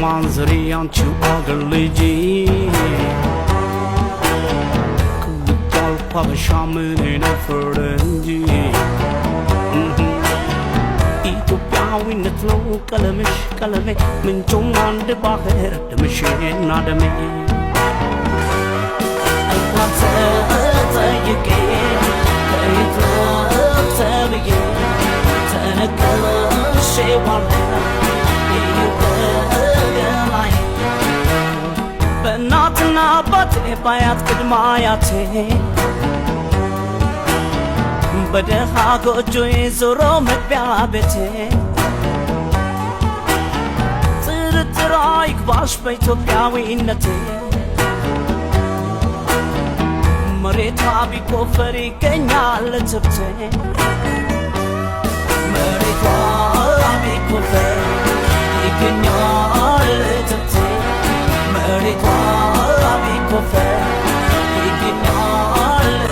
ማንዘሪ አንቺ አገር ልጅ ኩልታል ፓበሻ ምን ነው ፈረንጂ ኢትዮጵያዊነት ነው ቀለምሽ ቀለሜ ምንጩም አንድ ባህር ደምሽና ደሜ ጠይቄ ተብዬ ተነቀሼ ዋለ ገላይ በእናትና አባቴ ባያት ቅድመ አያቴ በደሃ ጎጆዬ ዞሮ መግቢያ ቤቴ ጥርጥር አይግባሽ በኢትዮጵያዊነቴ መሬቷ ቢቆፈር ይገኛል ትብቴ መሬቷ